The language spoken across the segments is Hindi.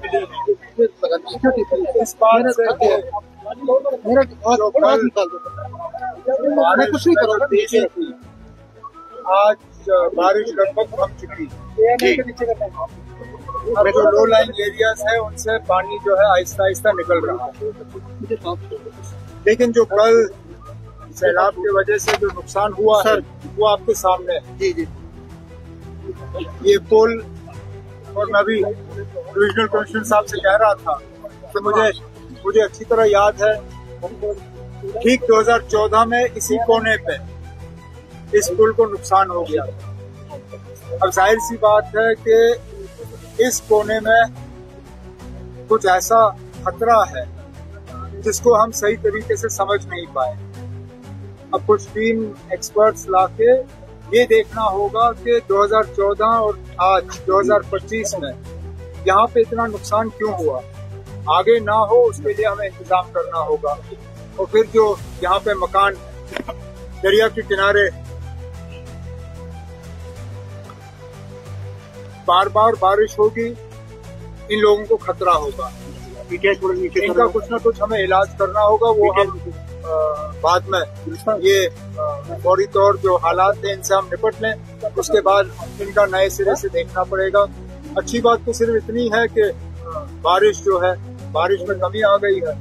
मिली इस बात से मैं कुछ नहीं करूँगा। आज बारिश लगभग थम चुकी है। अब जो लो लाइन एरियाज है उनसे पानी जो है आहिस्ता आहिस्ता निकल रहा है, लेकिन जो कल सैलाब की वजह से जो नुकसान हुआ है वो आपके सामने है। जी जी, ये पुल, और मैं भी डिविजनल कमिश्नर साहब से कह रहा था कि मुझे अच्छी तरह याद है, ठीक 2014 में इसी कोने पे इस पुल को नुकसान हो गया। अब जाहिर सी बात है कि इस कोने में कुछ ऐसा खतरा है जिसको हम सही तरीके से समझ नहीं पाए। अब कुछ टीम एक्सपर्ट्स लाके ये देखना होगा कि 2014 और आज 2025 में यहाँ पे इतना नुकसान क्यों हुआ, आगे ना हो उसके लिए हमें इंतजाम करना होगा। और फिर जो यहाँ पे मकान दरिया के किनारे बार बार बारिश होगी, इन लोगों को खतरा होगा, इनका कुछ ना कुछ हमें इलाज करना होगा। वो हम बाद में ये फौरी तौर जो हालात हैं इनसे हम निपट लें, उसके बाद इनका नए सिरे से देखना पड़ेगा। अच्छी बात तो सिर्फ इतनी है कि बारिश जो है, बारिश में कमी आ गई है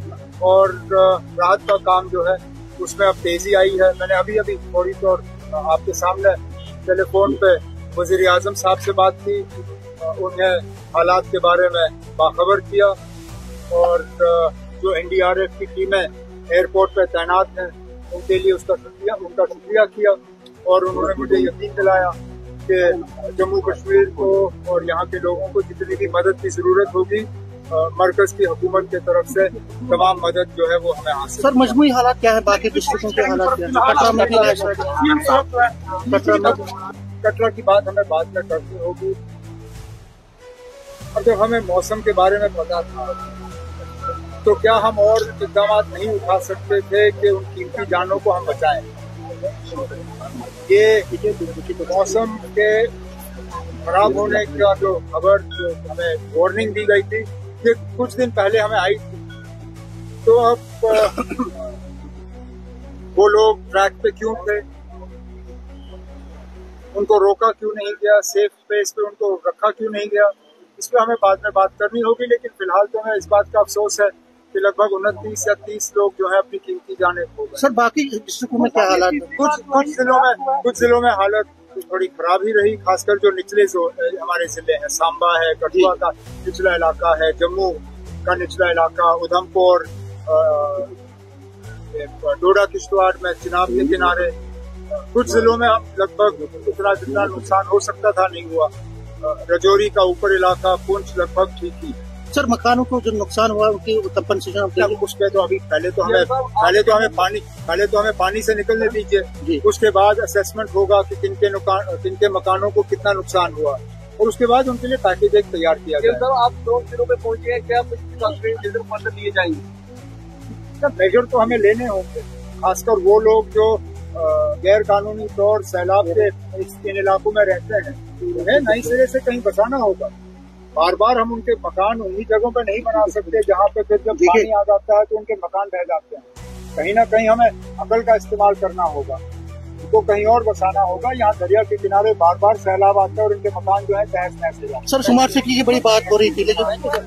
और राहत का काम जो है उसमें अब तेजी आई है। मैंने अभी फौरी तौर आपके सामने टेलीफोन पे वज़ीर आज़म साहब से बात की, उन्हें हालात के बारे में बाखबर किया और जो NDRF की टीमें एयरपोर्ट पे तैनात हैं उनके लिए उनका शुक्रिया किया। और उन्होंने मुझे यकीन दिलाया कि जम्मू कश्मीर को और यहाँ के लोगों को जितनी भी मदद की जरूरत होगी, मरकज की हुकूमत की तरफ से तमाम मदद जो है वो हमें हासिल। सर मजमूई हालात क्या है, बाकी डिस्ट्रिक्टों के हालात क्या है? कटरा की बात हमें बाद में करनी होगी। और जब हमें मौसम के बारे में पता था तो क्या हम और इकदाम नहीं उठा सकते थे कि उन कीमती जानों को हम बचाएं। ये मौसम के खराब होने का जो खबर हमें वार्निंग दी गई थी, ये कुछ दिन पहले हमें आई थी। तो अब वो लोग ट्रैक पे क्यों थे, उनको रोका क्यों नहीं गया, सेफ स्पेस पे उनको रखा क्यों नहीं गया, इस पर हमें बाद में बात करनी होगी। लेकिन फिलहाल तो हमें इस बात का अफसोस है कि लगभग 29 या 30 लोग जो है अपनी कीमती जानें खो गए। सर बाकी डिस्ट्रिक्टों में क्या हालात है? कुछ जिलों में हालत थोड़ी खराब ही रही, खासकर जो निचले हमारे जिले हैं, सांबा है, कठुआ का निचला इलाका है, जम्मू का निचला इलाका, उधमपुर, डोडा किश्तवाड़ में चिनाब के किनारे, कुछ जिलों में लगभग जितना नुकसान हो सकता था नहीं हुआ। रजौरी का ऊपर इलाका, पुंछ लगभग ठीक ही। सर मकानों को जो नुकसान हुआ उनकी कंपनसेशन उस पे तो अभी पहले तो हमें पानी से निकलने दीजिए, उसके बाद असेसमेंट होगा कि किनके मकानों को कितना नुकसान हुआ और उसके बाद उनके लिए पैकेज एक तैयार किया गया। सर आप 2 जिलों में पहुंचे हैं, क्या मेजर लिए जाएंगे? मेजर तो हमें लेने होंगे, खासकर वो लोग जो गैर कानूनी तौर सैलाब के इन इलाकों में रहते हैं, उन्हें नई सिरे से कहीं बचाना होगा। बार बार हम उनके मकान उन्हीं जगहों पे नहीं बना सकते जहाँ पे फिर जब पानी आ जाता है तो उनके मकान बह जाते हैं। कहीं ना कहीं हमें अकल का इस्तेमाल करना होगा, उनको कहीं और बसाना होगा। यहाँ दरिया के किनारे बार बार सैलाब आता है और उनके मकान जो है तहस नहस हो जाते हैं। सर स्मार्ट सिटी की बड़ी बात हो रही थी, लेकिन